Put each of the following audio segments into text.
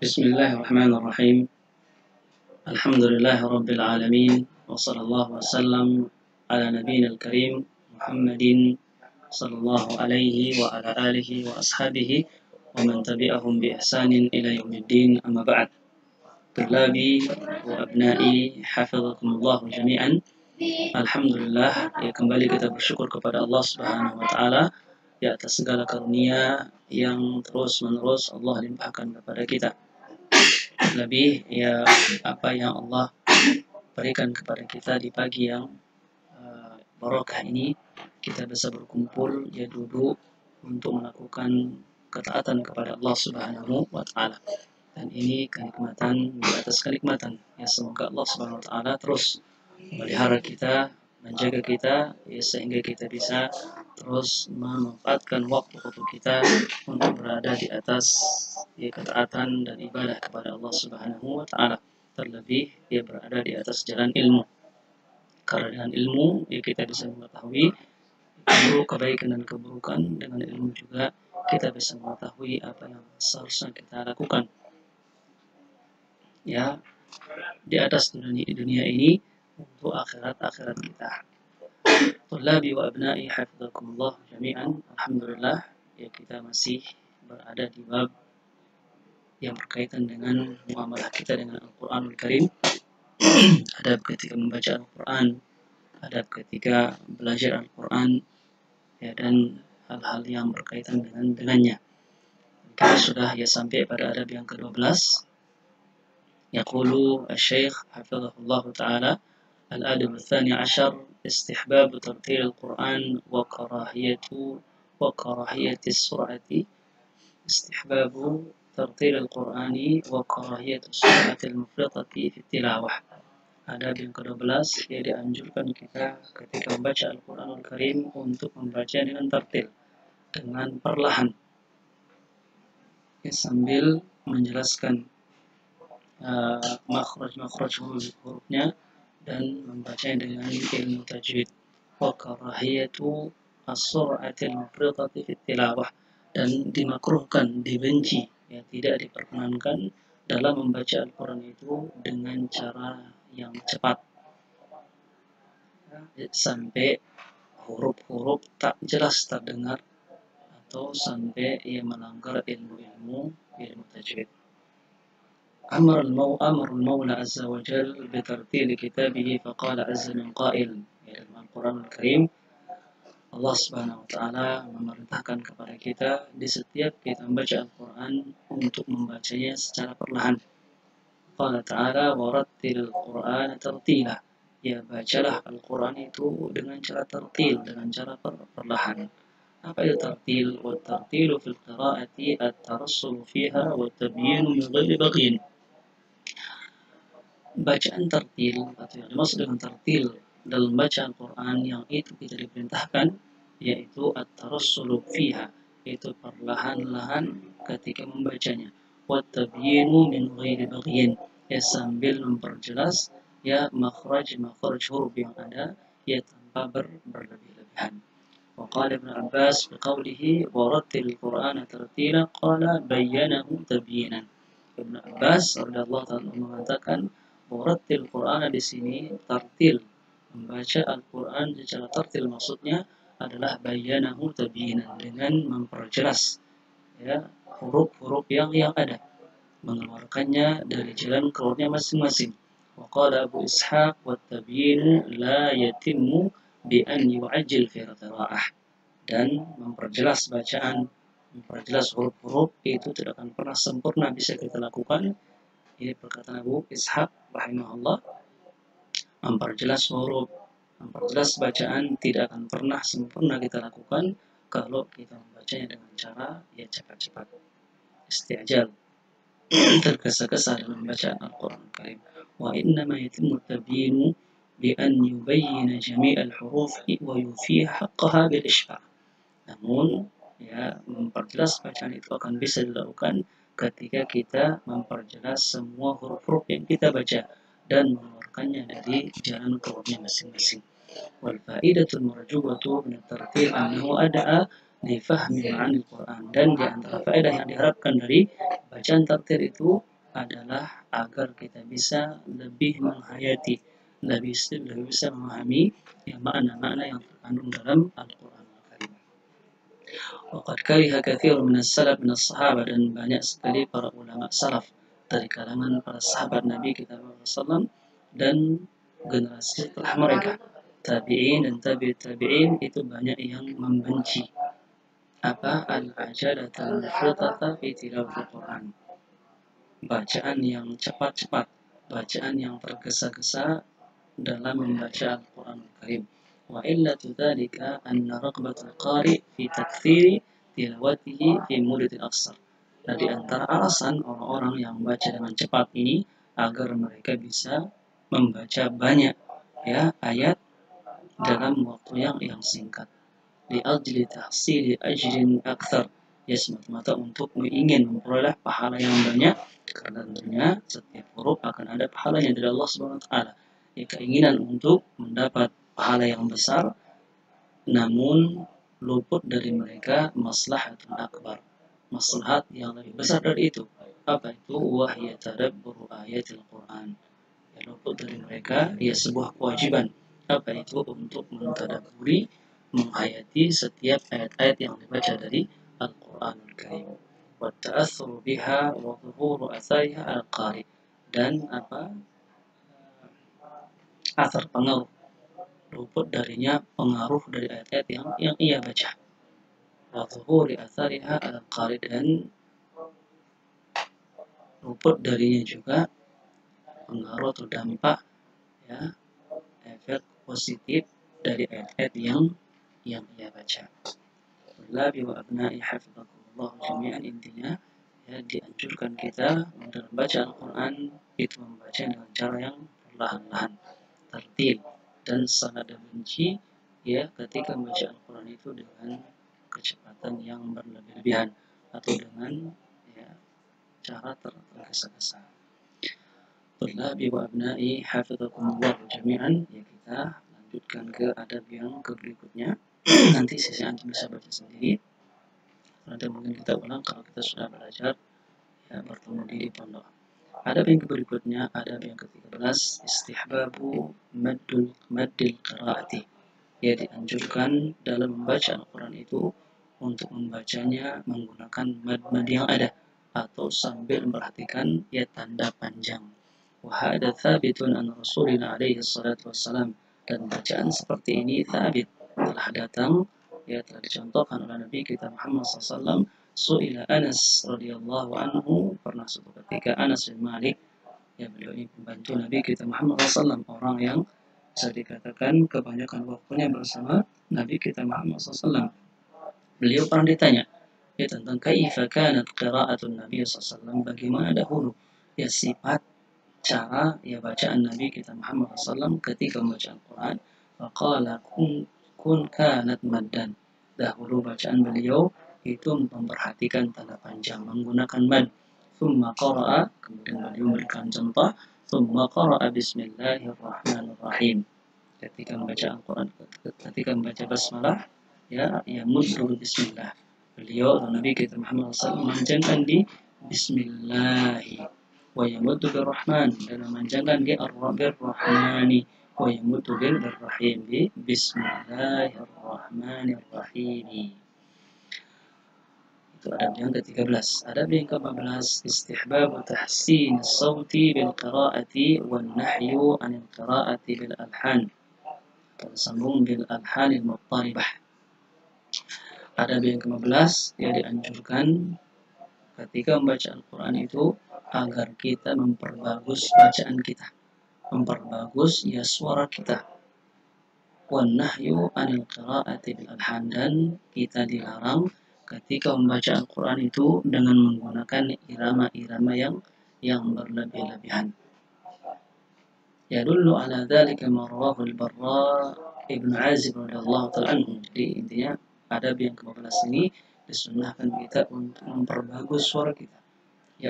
Bismillahirrahmanirrahim. Alhamdulillahirabbil alamin. Wa sallallahu wasallam ala nabiyil karim Muhammadin sallallahu alaihi wa ala alihi wa ashabihi wa man tabi'ahum bi ihsanin ila yaumiddin. Amma ba'd. Tullabi wa abna'i hafizakumullah jami'an. Alhamdulillah, ya kembali kita bersyukur kepada Allah Subhanahu wa taala di atas segala karunia yang terus-menerus Allah limpahkan kepada kita. Lebih ya apa yang Allah berikan kepada kita di pagi yang barokah ini, kita bisa berkumpul ya duduk untuk melakukan ketaatan kepada Allah Subhanahu wa taala. Dan ini kenikmatan di atas kenikmatan. Ya semoga Allah Subhanahu wa taala terus memelihara kita, menjaga kita ya, sehingga kita bisa terus memanfaatkan waktu kita untuk berada di atas ya, ketaatan dan ibadah kepada Allah Subhanahu wa taala. Terlebih dia berada di atas jalan ilmu. Karena dengan ilmu ya kita bisa mengetahui kebaikan dan keburukan. Dengan ilmu juga kita bisa mengetahui apa yang seharusnya kita lakukan. Ya, di atas dunia ini untuk akhirat kita. Tullabi wa abna'i hafizakumullah jami'an. Alhamdulillah ya kita masih berada di bab yang berkaitan dengan muamalah kita dengan Al-Quranul Karim. Adab ketika membaca Al-Quran, adab ketika belajar Al-Quran ya, dan hal-hal yang berkaitan dengannya. Kita sudah ya sampai pada adab yang ke-12. Yaqulu Asy-Syaikh hafizahullah taala al-adab ats-tsani 'asyar istihbab tartil al-Qur'an wa karahiyati as-sur'ati. Istihbab tartil al-Qur'ani wa karahiyati as-sur'ati al-mufridati fi tilawah. Adab yang ke-12 ya dianjurkan kita ketika membaca Al-Qur'anul Karim untuk membaca dengan tartil, dengan perlahan ya, sambil menjelaskan makhraj hurufnya dan membacanya dengan ilmu tajwid. Wa karahiyatu as-sur'atil mufridati fi tilawah, dan dimakruhkan, dibenci ya, tidak diperkenankan dalam membaca Al-Quran itu dengan cara yang cepat ya, sampai huruf-huruf tak jelas terdengar atau sampai ia melanggar ilmu tajwid. أمر المولى عز وجل بترتيل كتابه فقال عز من قائل. Ya, dalam Al-Quran Al-Karim Allah Subhanahu wa taala memerintahkan kepada kita di setiap kita membaca Al-Quran untuk membacanya secara perlahan. Qala ta'ala warattilil Qur'ana tartila. Ya, bacalah Al-Quran itu dengan cara tartil, dengan cara perlahan. Apa itu tartil? Wa tartilu fil qira'ati at-tarassul fiha wa tabyinu min ghairi baghin. Bacaan tartil atau yang dimaksud dengan tartil dalam bacaan Quran yang itu kita diperintahkan yaitu at-tarassulu fiha, yaitu perlahan-lahan ketika membacanya. Wa tabyinu min ghairi baghyin, ya sambil memperjelas ya makhraj huruf yang ada ya tanpa berlebih-lebihan. Wa qala Ibnu Abbas biqaulihi wa rattil Qur'ana tartila qala bayyanahu tabyinan. Ibnu Abbas radhiyallahu ta'ala mengatakan warattil Qur'ana di sini tartil, membaca Al-Quran secara tartil maksudnya adalah bayyanahu tabyinan, dengan memperjelas ya huruf-huruf yang ada, mengeluarkannya dari jalan keluarnya masing-masing. Wa qala Abu Ishaq wa tabyinu la yatimmu bi an yu'ajjil fi qira'ah, dan memperjelas bacaan, memperjelas huruf-huruf itu tidak akan pernah sempurna bisa kita lakukan. Ini perkataan Abu Ishaq rahimahullah. Memperjelas huruf, memperjelas bacaan tidak akan pernah sempurna kita lakukan kalau kita membacanya dengan cara ya cepat-cepat, isti'jal, tergesa-gesa dalam bacaan Al-Quran Karim. Wa innama yatimmu tabyinu bi an yubayyina jami'al hurufi wa yufiha haqqaha bil ishfa'. Namun ya memperjelas bacaan itu akan bisa dilakukan ketika kita memperjelas semua huruf-huruf yang kita baca dan mengeluarkannya dari jalan keluarnya masing-masing. Wal faidatul marjubatu min at-tartil annahu ada'a li fahmi ma'anil Qur'an, dan di antara faedah yang diharapkan dari bacaan tartil itu adalah agar kita bisa lebih menghayati, lebih bisa memahami makna-makna yang terkandung dalam Al-Quran Al-Karim. Waqad kariha katsirun min as-salaf min as-sahabah, dan banyak sekali para ulama salaf dari kalangan para sahabat Nabi kita SAW dan generasi setelah mereka, tabi'in dan tabi'in, itu banyak yang membenci al-ajalatul mufratata fi tilawatil Quran, bacaan yang cepat-cepat, bacaan yang tergesa-gesa dalam membaca Al-Quran Al-Karim. Wa illatu dzalika anna raqbatul qari fi taktsiri tilawatihi fi muridil aqsar. Dan di antara alasan orang-orang yang membaca dengan cepat ini agar mereka bisa membaca banyak ayat dalam waktu yang singkat. Li ajli tahsili ajrin aktsar, semata-mata untuk ingin memperoleh pahala yang banyak, karena tentunya setiap huruf akan ada pahalanya dari Allah Subhanahu wa taala. Keinginan untuk mendapat pahala yang besar, namun luput dari mereka maslahatul akbar, maslahat yang lebih besar dari itu. Apa itu? Wahya tadabbur ayatil Quran. Luput dari mereka sebuah kewajiban. Apa itu? Untuk mentadabburi, menghayati setiap ayat-ayat yang dibaca dari Al-Quranul Karim. Wa ta'assuru biha wa dhuhuru athariha al-qari, dan asar pengaruh, luput darinya pengaruh dari ayat-ayat yang ia baca. Wa dhuhuri athariha al-qari, dan luput darinya juga pengaruh atau dampak efek positif dari ayat-ayat yang ia baca. Wallahi wa abna'i hafizakumullah jami'an, intinya dianjurkan kita dalam baca Al-Quran itu membaca dengan cara yang perlahan-lahan, tertil, dan sangat dibenci ketika membaca Al-Quran itu dengan kecepatan yang berlebihan atau dengan cara tergesa-gesa. Wallahi wa abna'i hafizakumullah jami'an, kita lanjutkan ke adab yang berikutnya. Nanti sisi antum bisa baca sendiri. Nanti mungkin kita ulang kalau kita sudah belajar bertemu di pondok. Adab yang berikutnya, adab yang ke-13, istihbabu maddil qiraati. Dianjurkan dalam membaca Al-Quran itu untuk membacanya menggunakan mad yang ada atau sambil memperhatikan tanda panjang. Wa hadza tsabitun an Rasulina alaihi salatu wassalam, dan bacaan seperti ini tsabit, telah datang telah dicontohkan oleh Nabi kita Muhammad SAW. Su'ila Anas radhiyallahu anhu, pernah suatu ketika Anas bin Malik, beliau ini pembantu Nabi kita Muhammad SAW, orang yang bisa dikatakan kebanyakan waktunya bersama Nabi kita Muhammad SAW. Beliau pernah ditanya tentang kaifa kanat qira'atun Nabi SAW, bagaimana dahulu sifat cara bacaan Nabi kita Muhammad SAW ketika membaca Al-Quran. Faqala kun kanat maddan, dahulu bacaan beliau itu memperhatikan tanda panjang menggunakan mad. Thumma qara'a, kemudian beliau memberikan contoh, thumma qara'a bismillahirrahmanirrahim. Ketika membaca Al-Quran, ketika membaca basmalah, muddu bismillah. Beliau atau Nabi kita Muhammad SAW memanjangkan di bismillahi, wa yamuddu birrahman, dan memanjangkan di ar-rahmani, wa yamuddu birrahim, di bismillahirrahmanirrahim. Itu adab yang ke-13. Adab yang ke-14, istihbabu tahsin as-sawti bil qira'ati wan nahyu anil qira'ati bil alhan, tersambung bil alhanil muttalibah. Adab yang ke-15, dianjurkan ketika membaca Al-Quran itu agar kita memperbagus bacaan kita, memperbagus suara kita. Wan nahyu anil qira'ati bil alhan, dan kita dilarang ketika membaca Al-Quran itu dengan menggunakan irama-irama yang berlebih-lebihan. Yadullu ala dzalika ma rawahu al-Barra ibn Azib radhiyallahu ta'ala anhu. Jadi intinya adab yang ke-15 ini disunnahkan kita untuk memperbagus suara kita,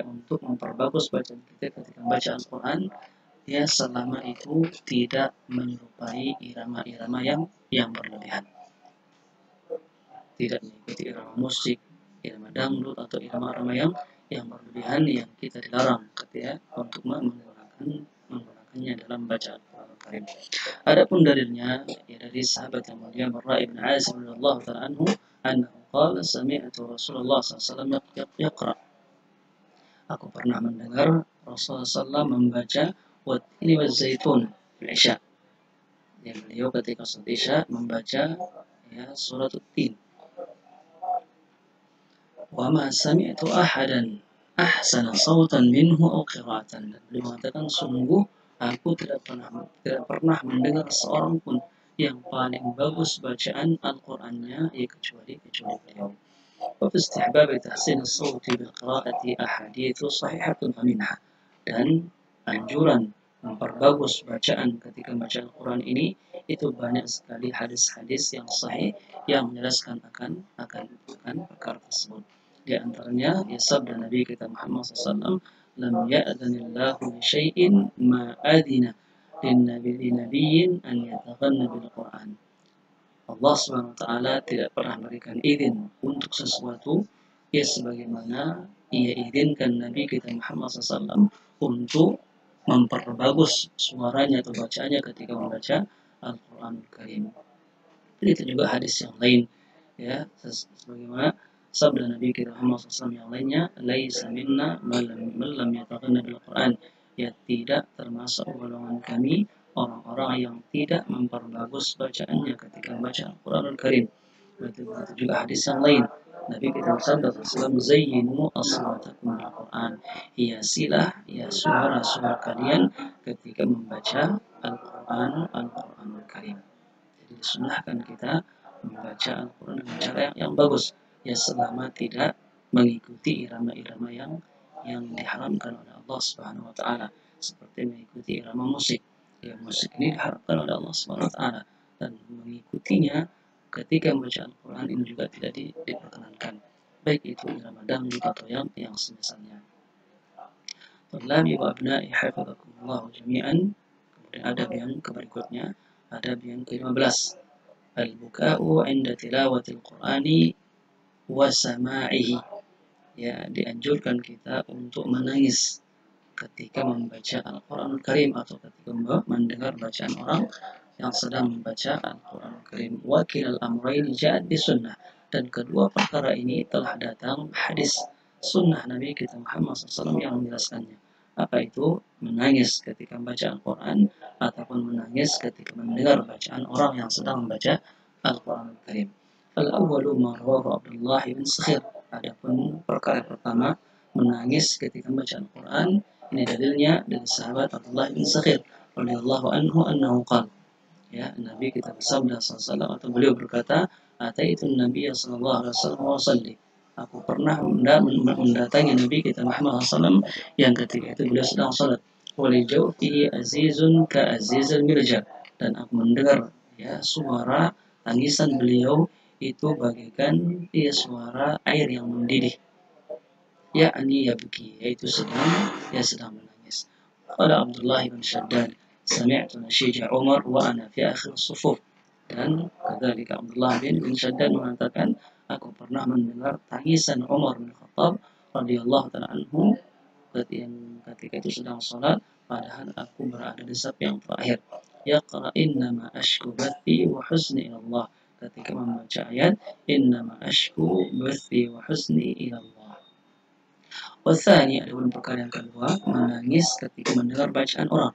untuk memperbagus bacaan kita ketika membaca Al-Quran, selama itu tidak menyerupai irama-irama yang berlebihan, tidak mengikuti irama musik, irama dangdut, atau irama-irama yang berlebihan yang kita dilarang ketika untuk menggunakannya dalam bacaan Al-Quran Al-Karim. Adapun dalilnya ya dari sahabat yang mulia Bara ibn Azib radhiyallahu taala anhu annahu qala sami'tu Rasulullah sallallahu alaihi wasallam yaqra. Aku pernah mendengar Rasulullah SAW membaca Wattini waz-Zaitun fil Isya. Ya, beliau ketika salat Isya membaca ya surat At-Tin. Wa ma sami'tu ahadan ahsana sautan minhu aw qira'atan. Beliau mengatakan sungguh aku tidak pernah mendengar seorang pun yang paling bagus bacaan Al-Qur'annya ya kecuali beliau. Wa fi istihbab tahsin as-sawt bil qira'ati ahadits sahihatun minha. Dan anjuran memperbagus bacaan ketika membaca Al-Quran ini itu banyak sekali hadis-hadis yang sahih yang menjelaskan akan perkara tersebut. Di antaranya ya sabda Nabi kita Muhammad SAW, lam ya'dhanillahu li syai'in ma adina lin-nabiyyin an yataghanna bil Quran. Allah SWT tidak pernah memberikan izin untuk sesuatu ya sebagaimana ia izinkan Nabi kita Muhammad SAW untuk memperbagus suaranya atau bacaannya ketika membaca Al-Quran Al-Karim. Itu juga hadis yang lain ya sebagaimana sabda Nabi kita Muhammad SAW yang lainnya, laisa minna man lam yataghanna bil Quran, ya tidak termasuk golongan kami orang-orang yang tidak memperbagus bacaannya ketika membaca Al-Quran Al-Karim. Begitu juga hadis yang lain, Nabi kita bersabda SAW, zayyinu aswatakum bil Quran, hiasilah ya suara-suara kalian ketika membaca Al-Quran Al-Karim. Jadi disunahkan kita membaca Al-Quran dengan cara yang bagus ya selama tidak mengikuti irama-irama yang diharamkan oleh Allah Subhanahu wa taala, seperti mengikuti irama musik. Ya, musik ini diharamkan oleh Allah Subhanahu wa taala dan mengikutinya ketika membaca Al-Quran ini juga tidak diperkenankan, baik itu irama dangdut atau yang semisalnya. Tullabi wa abna'i hafizakumullah jami'an. Kemudian adab yang berikutnya, adab yang ke-15, al-buka'u 'inda tilawatil Qur'ani wa sama'ihi. Ya, dianjurkan kita untuk menangis ketika membaca Al-Quran Al-Karim atau ketika mendengar bacaan orang yang sedang membaca Al-Quran Al-Karim. Wakil al-amrayn ja'at bi sunnah, dan kedua perkara ini telah datang hadis sunnah Nabi kita Muhammad SAW yang menjelaskannya. Apa itu? Menangis ketika membaca Al-Quran ataupun menangis ketika mendengar bacaan orang yang sedang membaca Al-Quran Al-Karim. Al-awwalu ma rawahu Abdullah bin Sakhir. Adapun perkara pertama, menangis ketika membaca Al-Quran, ini dalilnya dari sahabat Abdullah bin Sakhir radhiyallahu anhu annahu qala, ya Nabi kita bersabda sallallahu atau beliau berkata, ataitu Nabi sallallahu alaihi wasallam wa salli. Aku pernah mendatangi Nabi kita Muhammad SAW yang ketika itu beliau sedang salat. Wali jawfi azizun ka azizal mirjal, dan aku mendengar ya suara tangisan beliau itu bagaikan ya suara air yang mendidih. Yakni yabki, yaitu sedang menangis. Qala Abdullah bin Shaddad, sami'tu nasyija Umar wa ana fi akhir sufuf. Dan kadzalika Abdullah bin Shaddad mengatakan, aku pernah mendengar tangisan Umar bin Khattab radhiyallahu taala anhu ketika itu sedang salat, padahal aku berada di saf yang terakhir. Yaqra innama ashku bathi wa huzni ila Allah, ketika membaca ayat innama ashku bathi wa huzni ila Allah. Wathani, adapun perkara yang kedua, menangis ketika mendengar bacaan orang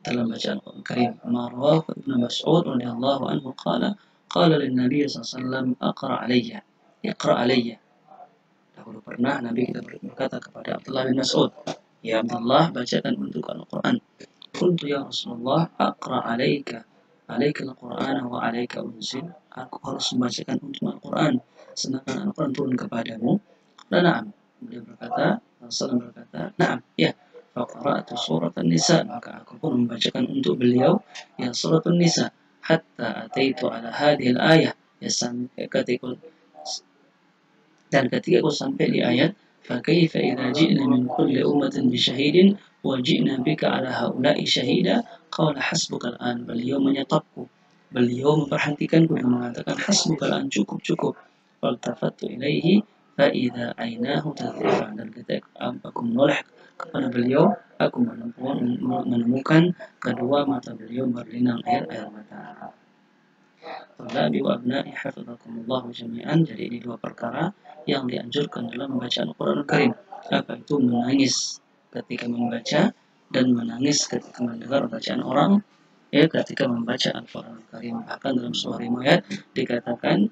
dalam bacaan Al-Quran Karim. Marwah Ibn Mas'ud radhiyallahu anhu qala lin Nabi sallallahu alaihi wasallam iqra alayya. Dahulu pernah Nabi kita berkata kepada Abdullah bin Mas'ud, ya Abdullah, bacakan untuk Al-Quran. Qultu ya Rasulullah, aqra alayka al-Quran wa alayka unzil. Aku harus membacakan untuk Al-Quran, sedangkan Al-Quran turun kepadamu. Qala na'am. Beliau berkata, Rasulullah berkata, na'am, ya. Faqara'tu surat An-Nisa, maka aku pun membacakan untuk beliau yang surat An-Nisa, hatta ataitu ala hadhil ayah, ya sampai ketika aku sampai di ayat فَكَيْفَ إِذَا جِئْنَا مِنْ كُلِّ أُمَّةٍ بِشَهِيدٍ وَجِئْنَا بِكَ عَلَى هَؤُلَاءِ شَهِيدًا قَالَ حَسْبُكَ الْآنَ. Beliau menyetapku, beliau memperhatikanku dan mengatakan hasbuka al-an, cukup. Faltafattu ilaihi Fa'idha ainahu tadhifan, dan ketika aku menoleh kepada beliau, aku menemukan kedua mata beliau berlinang air mata. Tulabi wa abna'i hafizakumullahu jami'an. Jadi ini dua perkara yang dianjurkan dalam membaca Al-Quran Al-Karim. Apa itu? Menangis ketika membaca dan menangis ketika mendengar bacaan orang, ya, ketika membaca Al-Quran Al-Karim. Bahkan dalam sebuah riwayat dikatakan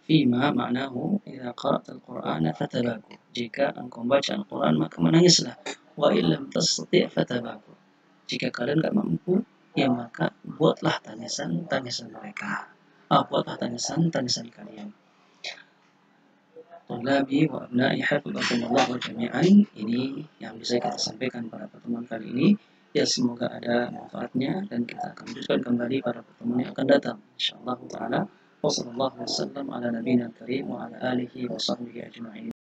fima ma'nahu idza qara'ta al-Qur'ana fatabaku. Jika engkau membaca Al-Quran maka menangislah. Wa illam tastati' fatabaku. Jika kalian tidak mampu, ya maka buatlah tangisan mereka. Buatlah tangisan kalian. Tulabi wa abna'i hafizakumullahu jami'an. Ini yang bisa kita sampaikan pada pertemuan kali ini. Ya, semoga ada manfaatnya dan kita akan lanjutkan kembali pada pertemuan yang akan datang. Insyaallah taala. Wassallallahu wasallam ala nabiyina karim wa ala alihi wa sahbihi ajma'in.